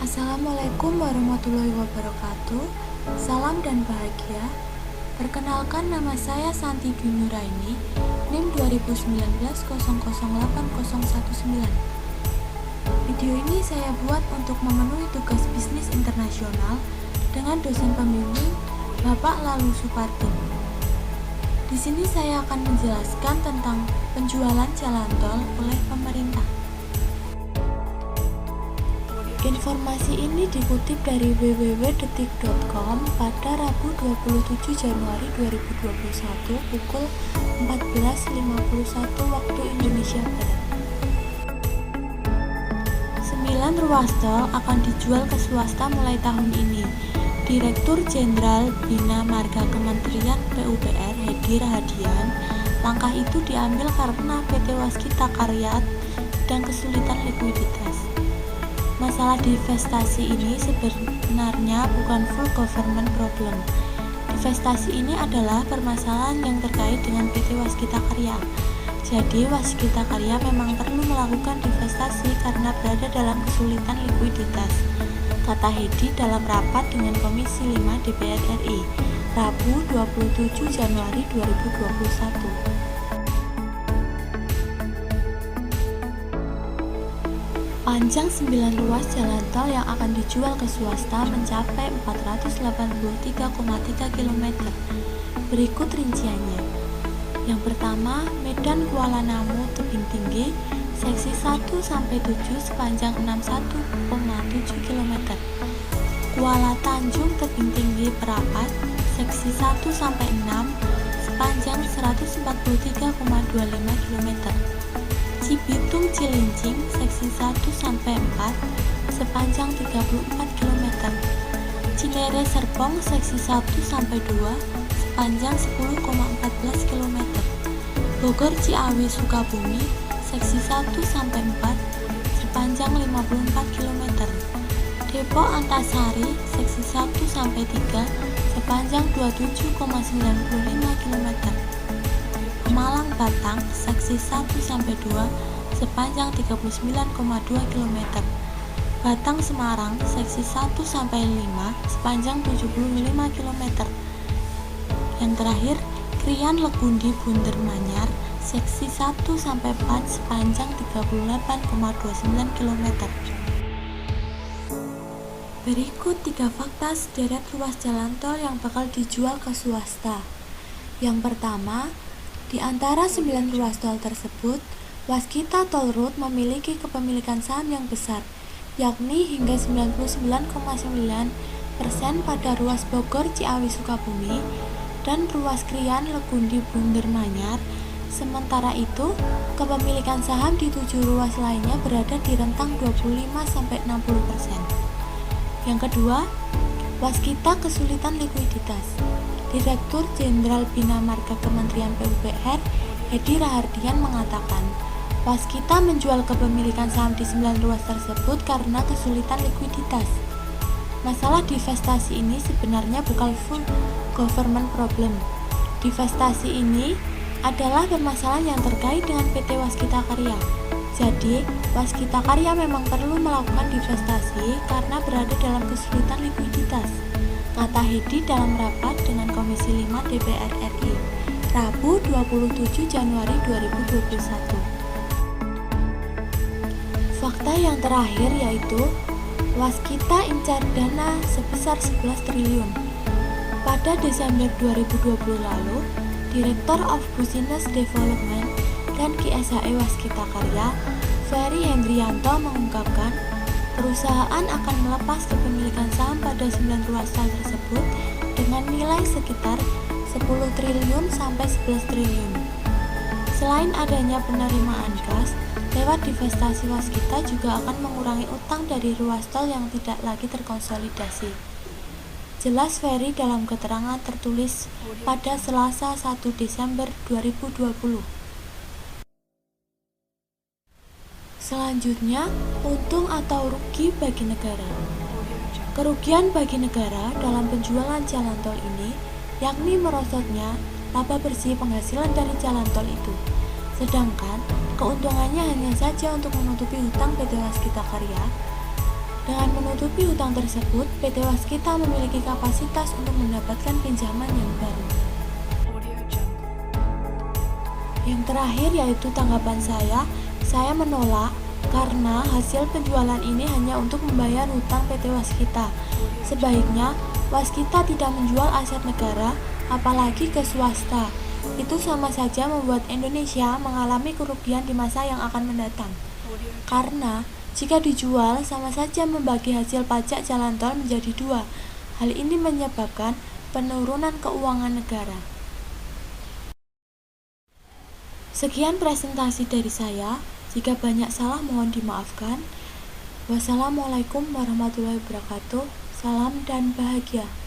Assalamualaikum warahmatullahi wabarakatuh. Salam dan bahagia. Perkenalkan, nama saya Santi Dwi Nuraini, NIM 2019 008019. Video ini saya buat untuk memenuhi tugas bisnis internasional dengan dosen pembimbing Bapak Lalu Supardi. Di sini saya akan menjelaskan tentang penjualan jalan tol oleh pemerintah. Informasi ini dikutip dari www.detik.com pada Rabu 27 Januari 2021 pukul 14.51 waktu Indonesia Barat. 9 ruas tol akan dijual ke swasta mulai tahun ini. Direktur Jenderal Bina Marga Kementerian PUPR Hedi Rahadian, langkah itu diambil karena PT Waskita Karya dan kesulitan likuiditas. Masalah divestasi ini sebenarnya bukan full government problem. Divestasi ini adalah permasalahan yang terkait dengan PT Waskita Karya. Jadi Waskita Karya memang perlu melakukan divestasi karena berada dalam kesulitan likuiditas, kata Hedi dalam rapat dengan Komisi 5 DPR RI, Rabu 27 Januari 2021. Panjang 9 ruas jalan tol yang akan dijual ke swasta mencapai 483,3 km. Berikut rinciannya. Yang pertama, Medan Kuala Namu Tebing Tinggi, seksi 1-7 sepanjang 61,7 km. Kuala Tanjung Tebing Tinggi Perapat, seksi 1-6 sepanjang 143,25 km. Cibitung Cilincing seksi 1-4 sepanjang 34 km. Cinere Serpong seksi 1-2 sepanjang 10,14 km. Bogor Ciawi Sukabumi seksi 1-4 sepanjang 54 km. Depok Antasari seksi 1-3 sepanjang 27,95 km. Malang Batang seksi 1-2 sepanjang 39,2 km. Batang Semarang seksi 1-5 sepanjang 75 km. Yang terakhir, Krian Legundi Bunder Manyar seksi 1-4 sepanjang 38,29 km. Berikut 3 fakta sederet ruas jalan tol yang bakal dijual ke swasta. Yang pertama, di antara 9 ruas tol tersebut, Waskita Toll Road memiliki kepemilikan saham yang besar, yakni hingga 99,9% pada ruas Bogor Ciawi Sukabumi dan ruas Krian Legundi Bunder Manyar. Sementara itu, kepemilikan saham di 7 ruas lainnya berada di rentang 25-60%. Yang kedua, Waskita kesulitan likuiditas. Direktur Jenderal Bina Marga Kementerian PUPR Hedi Rahadian mengatakan, Waskita menjual kepemilikan saham di 9 ruas tersebut karena kesulitan likuiditas. Masalah divestasi ini sebenarnya bukan full government problem. Divestasi ini adalah permasalahan yang terkait dengan PT Waskita Karya. Jadi, Waskita Karya memang perlu melakukan divestasi karena berada dalam kesulitan likuiditas, kata Hedi dalam rapat dengan Komisi 5 DPR RI, Rabu 27 Januari 2021. Fakta yang terakhir yaitu Waskita incar dana sebesar 11 triliun. Pada Desember 2020 lalu, Director of Business Development dan KSHE Waskita Karya, Ferry Hendrianto mengungkapkan, perusahaan akan melepas kepemilikan saham pada 9 ruas tol tersebut dengan nilai sekitar 10 triliun sampai 11 triliun. Selain adanya penerimaan kas, lewat divestasi Waskita juga akan mengurangi utang dari ruas tol yang tidak lagi terkonsolidasi. Jelas Ferry dalam keterangan tertulis pada Selasa 1 Desember 2020. Selanjutnya, untung atau rugi bagi negara. Kerugian bagi negara dalam penjualan jalan tol ini yakni merosotnya laba bersih penghasilan dari jalan tol itu. Sedangkan keuntungannya hanya saja untuk menutupi hutang PT Waskita Karya. Dengan menutupi hutang tersebut, PT Waskita memiliki kapasitas untuk mendapatkan pinjaman yang baru. Yang terakhir yaitu tanggapan saya menolak karena hasil penjualan ini hanya untuk membayar hutang PT Waskita. Sebaiknya Waskita tidak menjual aset negara, apalagi ke swasta. Itu sama saja membuat Indonesia mengalami kerugian di masa yang akan mendatang. Karena jika dijual, sama saja membagi hasil pajak jalan tol menjadi dua. Hal ini menyebabkan penurunan keuangan negara. Sekian presentasi dari saya. Jika banyak salah mohon dimaafkan. Wassalamualaikum warahmatullahi wabarakatuh. Salam dan bahagia.